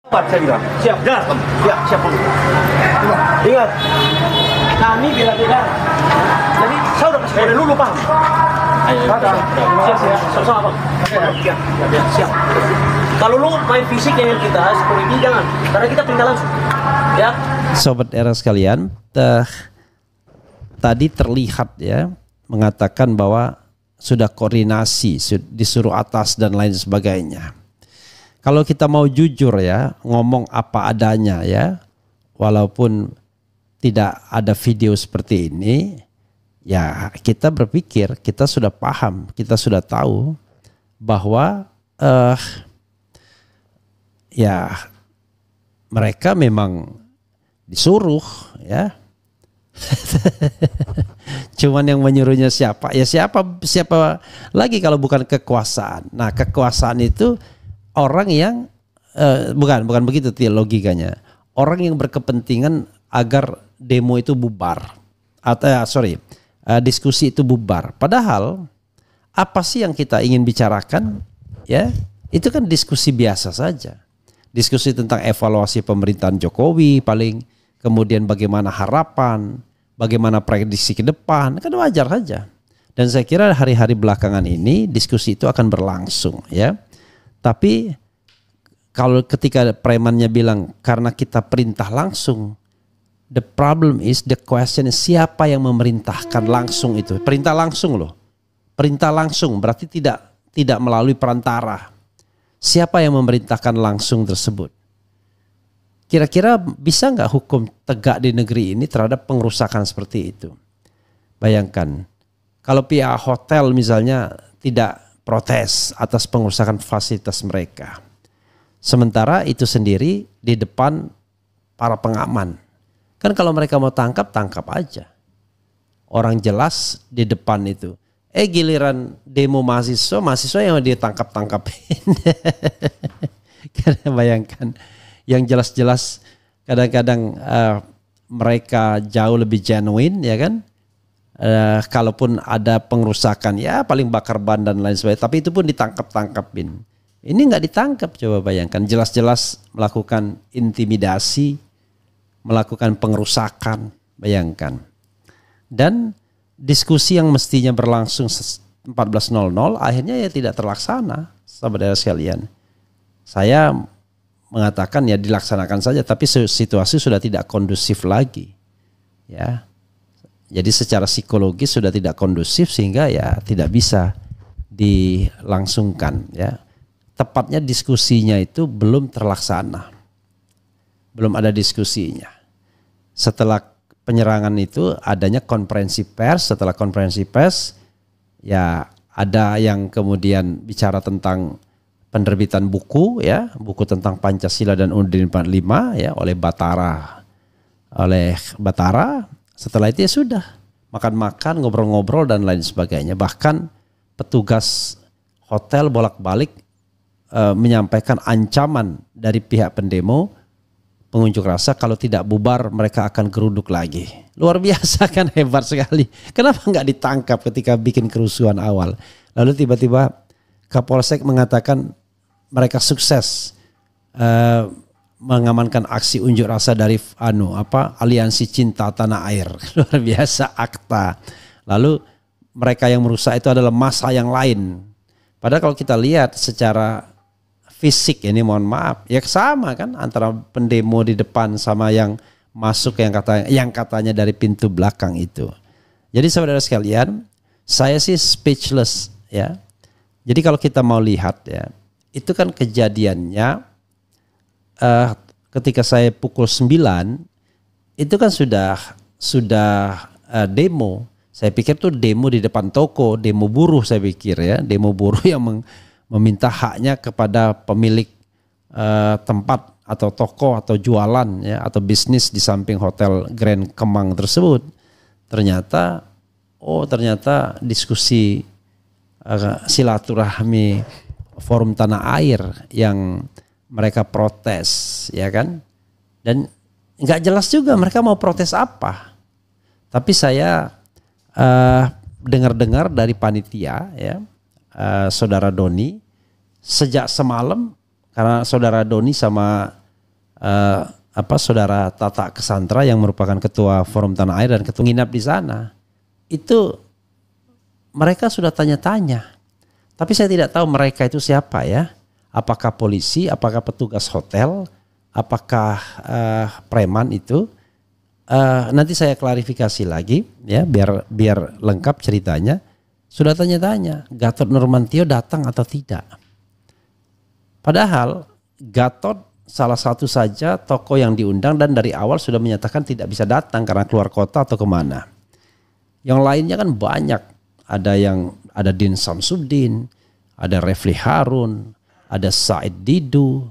Saya bilang, siap, jelas, Bang. Siap, siap, Bang. Ingat, kami bila tidak. Jadi saya udah kasih kode dulu, Bang. Ayo, siap, siap, sama-sama, Bang. Siap. Kalau lu main fisik dengan kita, security jangan, karena kita pindah langsung. Ya. Sobat era sekalian, tadi terlihat ya mengatakan bahwa sudah koordinasi, disuruh atas dan lain sebagainya. Kalau kita mau jujur ya, ngomong apa adanya ya, walaupun tidak ada video seperti ini, ya kita berpikir, kita sudah paham, kita sudah tahu bahwa ya mereka memang disuruh ya. Cuman yang menyuruhnya siapa? Ya siapa lagi kalau bukan kekuasaan. Nah, kekuasaan itu orang yang bukan begitu logikanya. Orang yang berkepentingan agar demo itu bubar atau diskusi itu bubar. Padahal apa sih yang kita ingin bicarakan? Ya, itu kan diskusi biasa saja. Diskusi tentang evaluasi pemerintahan Jokowi paling, kemudian bagaimana harapan, bagaimana prediksi ke depan, kan wajar saja. Dan saya kira hari-hari belakangan ini diskusi itu akan berlangsung ya. Tapi kalau ketika premannya bilang karena kita perintah langsung, the problem is, the question is siapa yang memerintahkan langsung itu? Perintah langsung loh. Perintah langsung berarti tidak melalui perantara. Siapa yang memerintahkan langsung tersebut? Kira-kira bisa nggak hukum tegak di negeri ini terhadap pengerusakan seperti itu? Bayangkan, kalau pihak hotel misalnya tidak protes atas pengerusakan fasilitas mereka. Sementara itu sendiri di depan para pengaman. Kan kalau mereka mau tangkap aja. Orang jelas di depan itu. Giliran demo mahasiswa yang dia tangkap-tangkapin. Karena bayangkan, yang jelas-jelas kadang-kadang mereka jauh lebih genuine ya kan. Kalaupun ada pengerusakan ya paling bakar ban dan lain sebagainya, tapi itu pun ditangkap-tangkapin. Ini nggak ditangkap, coba bayangkan, jelas-jelas melakukan intimidasi, melakukan pengerusakan, bayangkan. Dan diskusi yang mestinya berlangsung 14.00 akhirnya ya tidak terlaksana, saudara sekalian. Saya mengatakan ya dilaksanakan saja, tapi situasi sudah tidak kondusif lagi. Ya. Jadi secara psikologis sudah tidak kondusif sehingga ya tidak bisa dilangsungkan ya. Tepatnya diskusinya itu belum terlaksana. Belum ada diskusinya. Setelah penyerangan itu adanya konferensi pers, setelah konferensi pers ya ada yang kemudian bicara tentang penerbitan buku ya, buku tentang Pancasila dan UUD 45 ya oleh Batara. Setelah itu ya sudah makan-makan, ngobrol-ngobrol dan lain sebagainya. Bahkan petugas hotel bolak-balik menyampaikan ancaman dari pihak pendemo pengunjuk rasa kalau tidak bubar mereka akan geruduk lagi. Luar biasa kan, hebat sekali. Kenapa nggak ditangkap ketika bikin kerusuhan awal? Lalu tiba-tiba Kapolsek mengatakan mereka sukses mengamankan aksi unjuk rasa dari Aliansi Cinta Tanah Air. Luar biasa, akta. Lalu mereka yang merusak itu adalah massa yang lain. Padahal kalau kita lihat secara fisik ini, mohon maaf, ya sama kan antara pendemo di depan sama yang masuk yang katanya dari pintu belakang itu. Jadi saudara sekalian, saya sih speechless ya. Jadi kalau kita mau lihat ya, itu kan kejadiannya ketika saya pukul 9 itu kan sudah demo. Saya pikir tuh demo di depan toko, demo buruh saya pikir ya, demo buruh yang meminta haknya kepada pemilik tempat atau toko atau jualan ya atau bisnis di samping hotel Grand Kemang tersebut. Ternyata diskusi silaturahmi Forum Tanah Air yang mereka protes ya kan, dan nggak jelas juga mereka mau protes apa. Tapi saya dengar-dengar dari panitia ya, saudara Doni sejak semalam, karena saudara Doni sama saudara Tata Cassandra yang merupakan ketua Forum Tanah Air dan ketua nginap di sana, itu mereka sudah tanya-tanya, tapi saya tidak tahu mereka itu siapa ya, apakah polisi, apakah petugas hotel, apakah preman itu. Nanti saya klarifikasi lagi ya, biar lengkap ceritanya. Sudah tanya-tanya, Gatot Nurmantio datang atau tidak. Padahal Gatot salah satu saja tokoh yang diundang dan dari awal sudah menyatakan tidak bisa datang karena keluar kota atau kemana. Yang lainnya kan banyak, ada Din Samsudin, ada Refli Harun, ada Said Didu,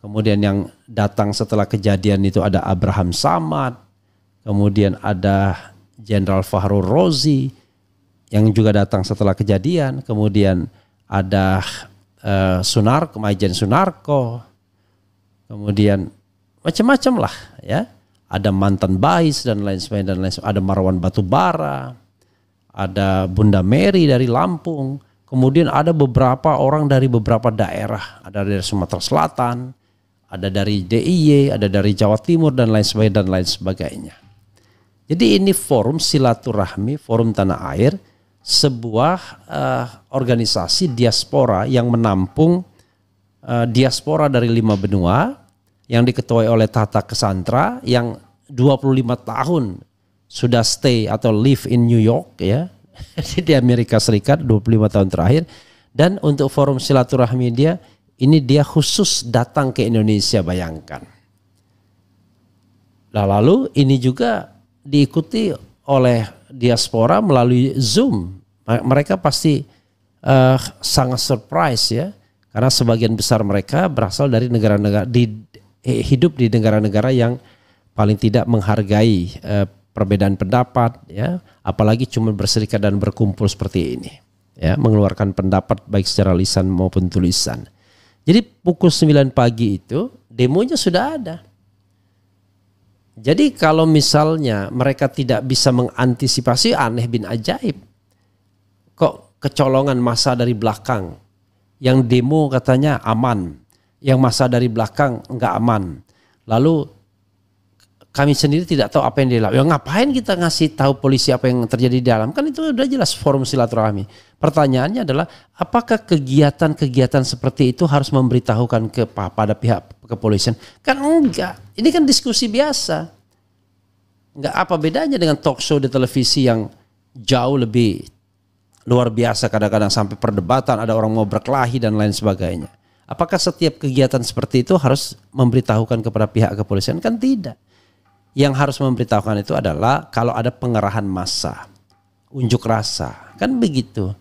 kemudian yang datang setelah kejadian itu ada Abraham Samad, kemudian ada Jenderal Fahrul Rozi yang juga datang setelah kejadian, kemudian ada Maijen Sunarko, kemudian macam-macam lah ya, ada mantan Bais dan lain sebagainya, ada Marwan Batubara, ada Bunda Mary dari Lampung, kemudian ada beberapa orang dari beberapa daerah, ada dari Sumatera Selatan, ada dari DIY, ada dari Jawa Timur dan lain sebagainya. Jadi ini forum silaturahmi, forum tanah air, sebuah organisasi diaspora yang menampung diaspora dari 5 benua yang diketuai oleh Tata Cassandra yang 25 tahun sudah stay atau live in New York ya di Amerika Serikat 25 tahun terakhir. Dan untuk forum silaturahmi dia khusus datang ke Indonesia, bayangkan. Lalu ini juga diikuti oleh diaspora melalui Zoom. Mereka pasti sangat surprise ya, karena sebagian besar mereka berasal dari negara-negara hidup di negara-negara yang paling tidak menghargai perbedaan pendapat ya, apalagi cuma berserikat dan berkumpul seperti ini ya, mengeluarkan pendapat baik secara lisan maupun tulisan. Jadi pukul 9 pagi itu demonya sudah ada. Jadi kalau misalnya mereka tidak bisa mengantisipasi, aneh bin ajaib. Kok kecolongan massa dari belakang, yang demo katanya aman, yang massa dari belakang enggak aman. Lalu kami sendiri tidak tahu apa yang dilakukan. Ya ngapain kita ngasih tahu polisi apa yang terjadi di dalam? Kan itu udah jelas forum silaturahmi. Pertanyaannya adalah apakah kegiatan-kegiatan seperti itu harus memberitahukan pada pihak kepolisian? Kan enggak. Ini kan diskusi biasa. Enggak apa bedanya dengan talk show di televisi yang jauh lebih luar biasa, kadang-kadang sampai perdebatan, ada orang mau berkelahi dan lain sebagainya. Apakah setiap kegiatan seperti itu harus memberitahukan kepada pihak kepolisian? Kan tidak. Yang harus memberitahukan itu adalah kalau ada pengerahan massa, unjuk rasa, kan begitu.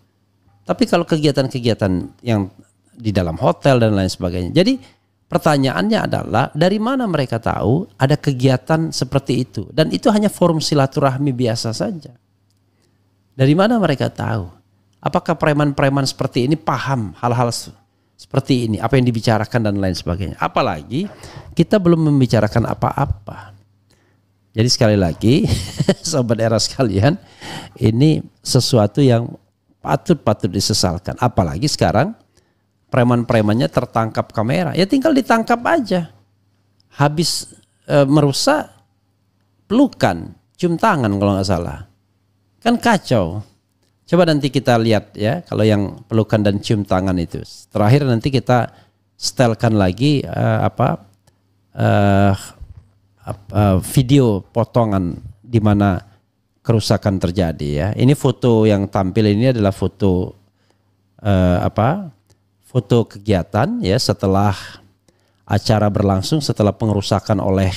Tapi kalau kegiatan-kegiatan yang di dalam hotel dan lain sebagainya. Jadi pertanyaannya adalah dari mana mereka tahu ada kegiatan seperti itu? Dan itu hanya forum silaturahmi biasa saja. Dari mana mereka tahu? Apakah preman-preman seperti ini paham hal-hal seperti ini, apa yang dibicarakan dan lain sebagainya? Apalagi kita belum membicarakan apa-apa. Jadi sekali lagi, sobat era sekalian, ini sesuatu yang patut disesalkan. Apalagi sekarang preman-premannya tertangkap kamera, ya tinggal ditangkap aja. Habis merusak, pelukan, cium tangan kalau nggak salah. Kan kacau. Coba nanti kita lihat ya, kalau yang pelukan dan cium tangan itu. Terakhir nanti kita setelkan lagi video potongan di mana kerusakan terjadi ya. Ini foto yang tampil ini adalah foto foto kegiatan ya setelah acara berlangsung, setelah pengerusakan oleh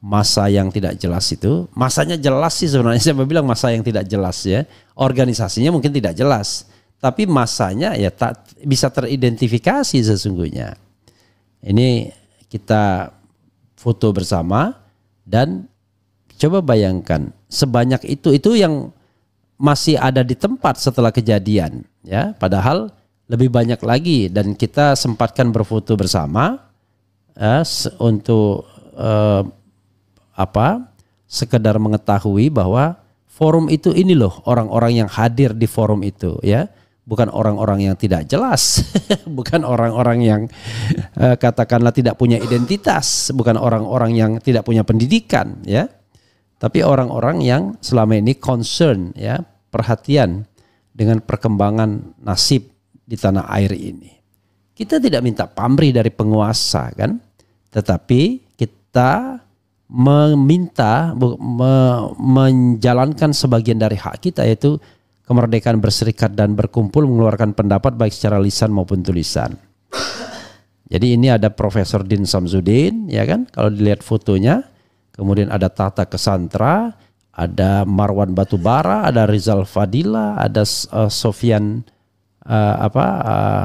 massa yang tidak jelas itu. Massanya jelas sih sebenarnya, saya bilang massa yang tidak jelas ya. Organisasinya mungkin tidak jelas, tapi massanya ya tak bisa teridentifikasi sesungguhnya. Ini kita foto bersama dan coba bayangkan sebanyak itu yang masih ada di tempat setelah kejadian ya, padahal lebih banyak lagi, dan kita sempatkan berfoto bersama untuk sekedar mengetahui bahwa forum itu ini loh orang-orang yang hadir di forum itu ya, bukan orang-orang yang tidak jelas, bukan orang-orang yang katakanlah tidak punya identitas, bukan orang-orang yang tidak punya pendidikan, ya. Tapi orang-orang yang selama ini concern, ya, perhatian dengan perkembangan nasib di tanah air ini. Kita tidak minta pamrih dari penguasa, kan? Tetapi kita meminta menjalankan sebagian dari hak kita, yaitu kemerdekaan berserikat dan berkumpul, mengeluarkan pendapat baik secara lisan maupun tulisan. Jadi ini ada Profesor Din Samsudin, ya kan? Kalau dilihat fotonya, kemudian ada Tata Kesantra, ada Marwan Batubara, ada Rizal Fadila, ada Sofian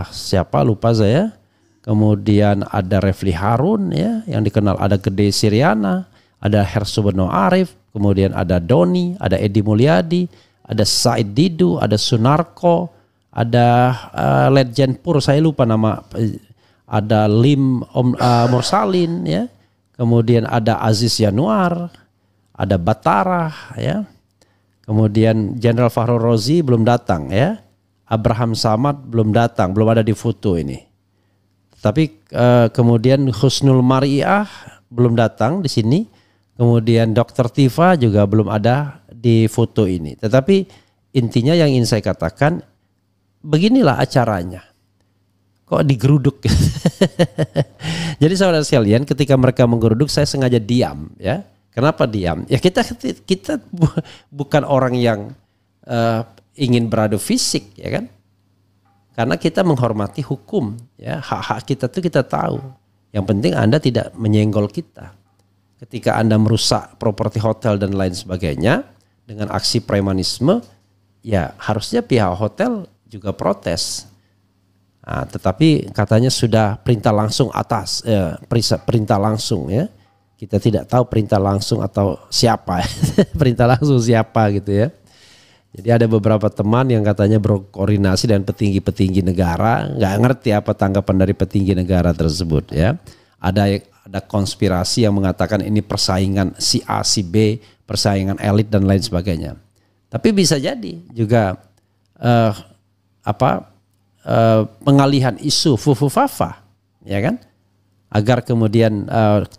siapa lupa saya. Kemudian ada Refli Harun, ya, yang dikenal, ada Gede Siriana, ada Hersuberno Arif, kemudian ada Doni, ada Edi Mulyadi, ada Said Didu, ada Sunarko, ada Ledjen Pur, saya lupa nama, ada Lim Mursalin, ya. Kemudian ada Aziz Yanuar, ada Batara, ya. Kemudian Jenderal Fahru Rozi belum datang, ya. Abraham Samad belum datang, belum ada di foto ini. Tapi kemudian Husnul Mariah belum datang di sini. Kemudian Dr. Tifa juga belum ada di foto ini. Tetapi intinya yang ingin saya katakan, beginilah acaranya. Kok digeruduk? Jadi saudara sekalian, ketika mereka menggeruduk, saya sengaja diam, ya. Kenapa diam? Ya kita bukan orang yang ingin beradu fisik, ya kan? Karena kita menghormati hukum, ya. Hak-hak kita tuh kita tahu. Yang penting Anda tidak menyenggol kita. Ketika Anda merusak properti hotel dan lain sebagainya dengan aksi premanisme, ya harusnya pihak hotel juga protes. Nah, tetapi katanya sudah perintah langsung atas, perintah langsung, ya. Kita tidak tahu perintah langsung atau siapa, perintah langsung siapa gitu, ya. Jadi ada beberapa teman yang katanya berkoordinasi dengan petinggi-petinggi negara, nggak ngerti apa tanggapan dari petinggi negara tersebut, ya. Ada konspirasi yang mengatakan ini persaingan si A si B, persaingan elit dan lain sebagainya. Tapi bisa jadi juga pengalihan isu fufu-fafa, ya kan, agar kemudian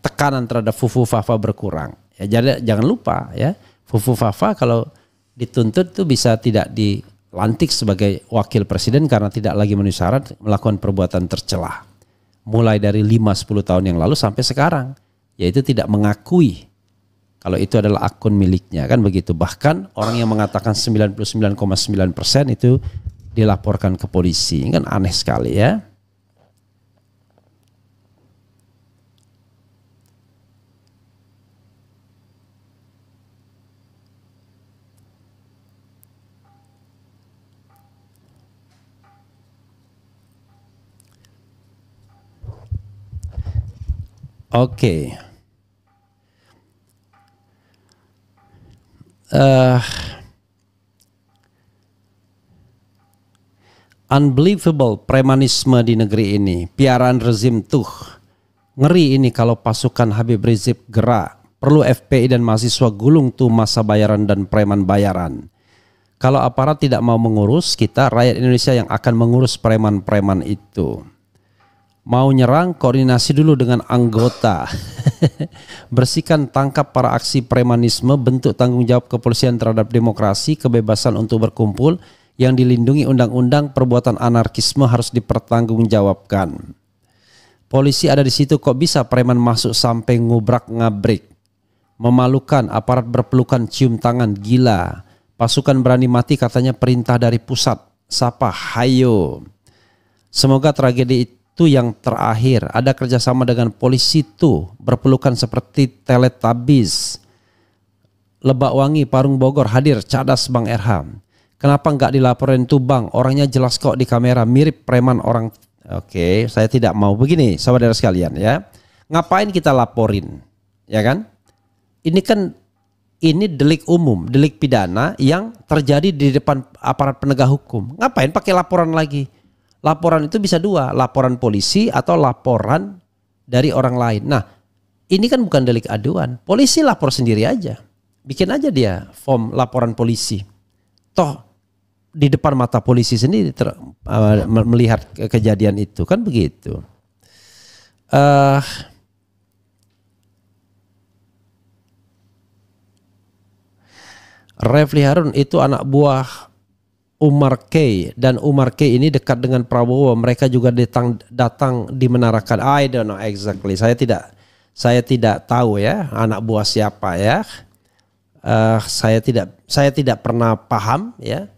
tekanan terhadap fufu-fafa berkurang. Ya, jadi jangan lupa, ya, fufu-fafa kalau dituntut itu bisa tidak dilantik sebagai wakil presiden karena tidak lagi memenuhi syarat melakukan perbuatan tercela. Mulai dari 5-10 tahun yang lalu sampai sekarang, yaitu tidak mengakui kalau itu adalah akun miliknya, kan begitu. Bahkan orang yang mengatakan 99,9% itu dilaporkan ke polisi, kan aneh sekali, ya. Oke. Unbelievable premanisme di negeri ini, piaraan rezim tuh. Ngeri ini kalau pasukan Habib Rizik gerak. Perlu FPI dan mahasiswa gulung tuh masa bayaran dan preman bayaran. Kalau aparat tidak mau mengurus, kita rakyat Indonesia yang akan mengurus preman-preman itu. Mau nyerang, koordinasi dulu dengan anggota. Bersihkan, tangkap para aksi premanisme, bentuk tanggung jawab kepolisian terhadap demokrasi, kebebasan untuk berkumpul yang dilindungi undang-undang. Perbuatan anarkisme harus dipertanggungjawabkan. Polisi ada di situ, kok bisa preman masuk sampai ngubrak-ngabrik. Memalukan, aparat berpelukan cium tangan, gila. Pasukan berani mati katanya perintah dari pusat. Sapa, hayo. Semoga tragedi itu yang terakhir. Ada kerjasama dengan polisi tuh, berpelukan seperti Teletubbies. Lebak Wangi, Parung Bogor hadir, cadas Bang Erham. Kenapa nggak dilaporin tuh Bang? Orangnya jelas kok di kamera, mirip preman orang. Oke, saya tidak mau begini, saudara sekalian, ya. Ngapain kita laporin, ya kan? Ini delik umum, delik pidana yang terjadi di depan aparat penegak hukum. Ngapain pakai laporan lagi? Laporan itu bisa dua, laporan polisi atau laporan dari orang lain. Nah, ini kan bukan delik aduan. Polisi lapor sendiri aja. Bikin aja dia form laporan polisi. Toh di depan mata polisi sendiri melihat kejadian itu kan begitu. Refli Harun itu anak buah Umar K, dan Umar K ini dekat dengan Prabowo. Mereka juga datang dimenarakan. I don't know exactly. Saya tidak tahu ya anak buah siapa ya. Saya tidak pernah paham ya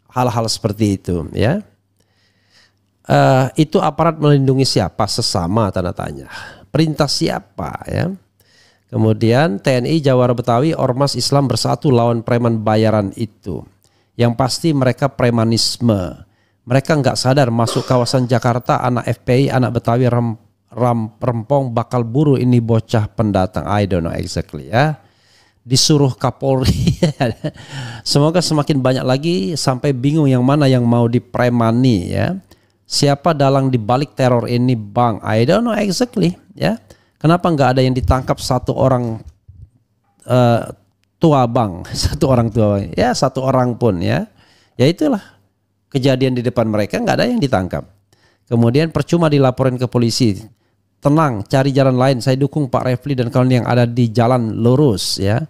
hal-hal seperti itu ya. Itu aparat melindungi siapa? Sesama tanda tanya. Perintah siapa ya? Kemudian TNI Jawara Betawi, Ormas Islam bersatu lawan preman bayaran itu. Yang pasti mereka premanisme. Mereka nggak sadar masuk kawasan Jakarta, anak FPI, anak Betawi rempong bakal buru ini bocah pendatang. I don't know exactly ya. Disuruh Kapolri. Semoga semakin banyak lagi sampai bingung yang mana yang mau dipremani ya. Siapa dalang dibalik teror ini bang? I don't know exactly ya. Kenapa nggak ada yang ditangkap satu orang tua bang, satu orang tua ya, satu orang pun ya. Ya itulah kejadian di depan mereka, nggak ada yang ditangkap. Kemudian percuma dilaporin ke polisi. Tenang, cari jalan lain. Saya dukung Pak Refli dan kawan yang ada di jalan lurus ya.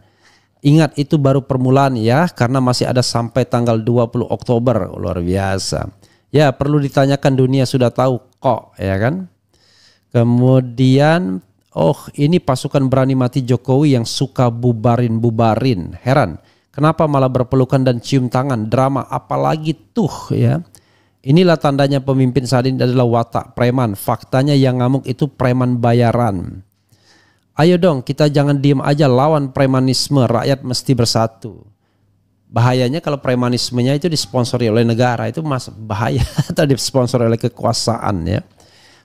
Ingat itu baru permulaan ya, karena masih ada sampai tanggal 20 Oktober. Luar biasa. Ya perlu ditanyakan, dunia sudah tahu kok ya kan. Kemudian ini pasukan berani mati Jokowi yang suka bubarin. Heran, kenapa malah berpelukan dan cium tangan? Drama apalagi tuh ya. Inilah tandanya pemimpin saat ini adalah watak preman. Faktanya yang ngamuk itu preman bayaran. Ayo dong, kita jangan diem aja lawan premanisme. Rakyat mesti bersatu. Bahayanya kalau premanismenya itu disponsori oleh negara, itu bahaya. Atau disponsori oleh kekuasaan ya.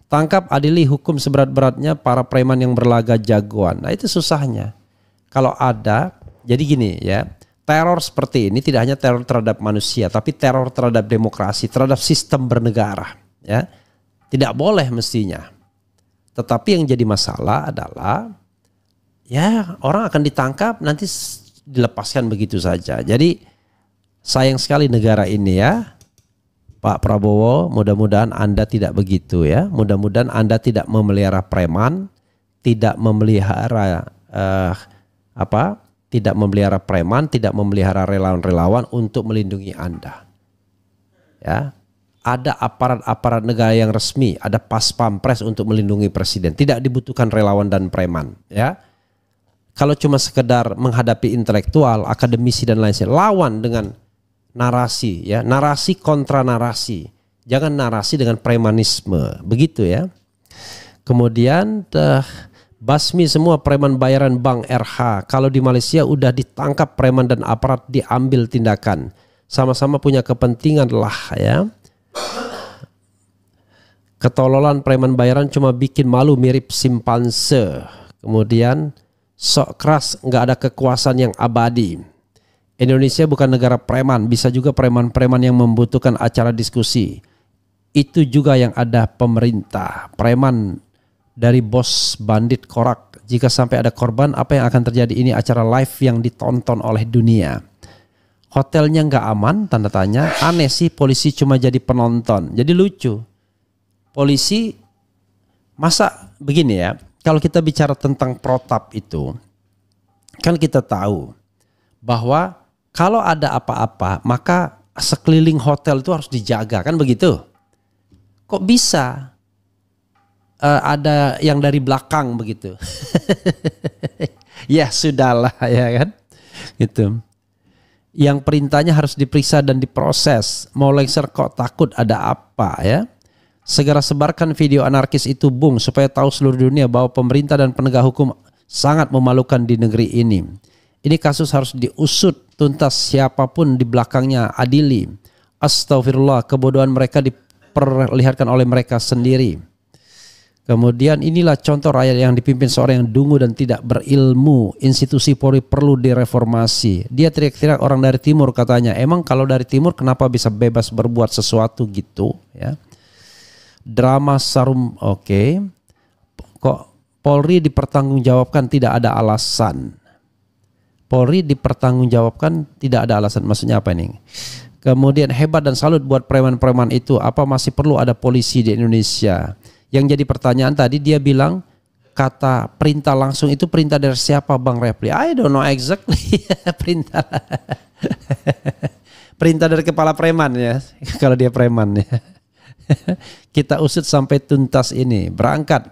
Tangkap, adili, hukum seberat-beratnya para preman yang berlaga jagoan. Nah itu susahnya. Kalau ada, jadi gini ya, teror seperti ini tidak hanya teror terhadap manusia, tapi teror terhadap demokrasi, terhadap sistem bernegara. Ya, tidak boleh mestinya. Tetapi yang jadi masalah adalah, ya orang akan ditangkap nanti dilepaskan begitu saja. Jadi sayang sekali negara ini ya. Pak Prabowo, mudah-mudahan Anda tidak begitu ya. Mudah-mudahan Anda tidak memelihara preman, tidak memelihara tidak memelihara preman, tidak memelihara relawan-relawan untuk melindungi Anda. Ya. Ada aparat-aparat negara yang resmi, ada pas pampres untuk melindungi presiden. Tidak dibutuhkan relawan dan preman, ya. Kalau cuma sekedar menghadapi intelektual, akademisi dan lain-lain, lawan dengan narasi ya, narasi kontra narasi. Jangan narasi dengan premanisme, begitu ya. Kemudian basmi semua preman bayaran Bang RH. Kalau di Malaysia udah ditangkap preman dan aparat, diambil tindakan. Sama-sama punya kepentingan lah ya. Ketololan preman bayaran cuma bikin malu, mirip simpanse. Kemudian sok keras, nggak ada kekuasaan yang abadi. Indonesia bukan negara preman, bisa juga preman-preman yang membutuhkan acara diskusi. Itu juga yang ada pemerintah. Preman dari bos bandit korak. Jika sampai ada korban, apa yang akan terjadi? Ini acara live yang ditonton oleh dunia. Hotelnya nggak aman, tanda tanya. Aneh sih, polisi cuma jadi penonton. Jadi lucu. Polisi, masa begini ya, kalau kita bicara tentang protap itu, kan kita tahu bahwa kalau ada apa-apa, maka sekeliling hotel itu harus dijaga, kan begitu? Kok bisa ada yang dari belakang begitu? Ya sudahlah ya kan, gitu. Yang perintahnya harus diperiksa dan diproses. Mau lengser kok takut ada apa ya? Segera sebarkan video anarkis itu bung, supaya tahu seluruh dunia bahwa pemerintah dan penegak hukum sangat memalukan di negeri ini. Ini kasus harus diusut tuntas, siapapun di belakangnya adili. Astagfirullah, kebodohan mereka diperlihatkan oleh mereka sendiri. Kemudian inilah contoh rakyat yang dipimpin seorang yang dungu dan tidak berilmu. Institusi Polri perlu direformasi. Dia teriak-teriak orang dari timur katanya. Emang kalau dari timur kenapa bisa bebas berbuat sesuatu gitu ya? Drama Sarum, oke. Kok Polri dipertanggungjawabkan tidak ada alasan? Polri dipertanggungjawabkan tidak ada alasan. Maksudnya apa ini? Kemudian hebat dan salut buat preman-preman itu. Apa masih perlu ada polisi di Indonesia? Yang jadi pertanyaan tadi dia bilang kata perintah langsung itu perintah dari siapa Bang Repli? I don't know exactly. Perintah. Perintah dari kepala preman ya. Kalau dia preman ya. Kita usut sampai tuntas ini. Berangkat.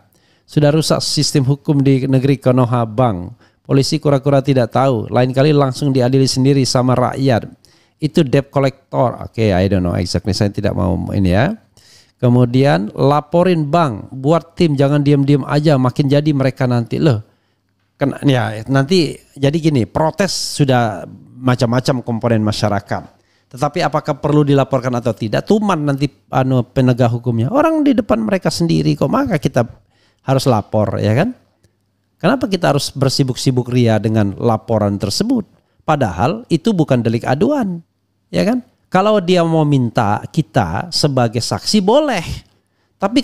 Sudah rusak sistem hukum di negeri Konoha Bang. Polisi kura-kura tidak tahu. Lain kali langsung diadili sendiri sama rakyat. Itu debt collector. Oke, I don't know exactly. Saya tidak mau ini ya. Kemudian laporin Bang. Buat tim, jangan diam-diam aja. Makin jadi mereka nanti. Loh. Ya, nanti jadi gini. Protes sudah macam-macam komponen masyarakat. Tetapi apakah perlu dilaporkan atau tidak? Tuman nanti penegak hukumnya. Orang di depan mereka sendiri kok. Maka kita harus lapor ya kan. Kenapa kita harus bersibuk-sibuk ria dengan laporan tersebut? Padahal itu bukan delik aduan. Ya kan? Kalau dia mau minta kita sebagai saksi boleh. Tapi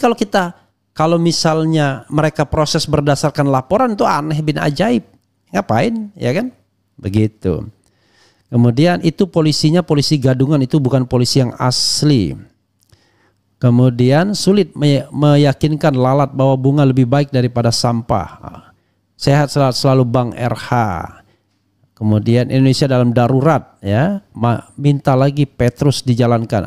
kalau misalnya mereka proses berdasarkan laporan itu aneh bin ajaib. Ngapain? Ya kan? Begitu. Kemudian itu polisinya polisi gadungan, itu bukan polisi yang asli. Kemudian sulit meyakinkan lalat bahwa bunga lebih baik daripada sampah. Sehat selalu Bang RH. Kemudian Indonesia dalam darurat ya, minta lagi Petrus dijalankan.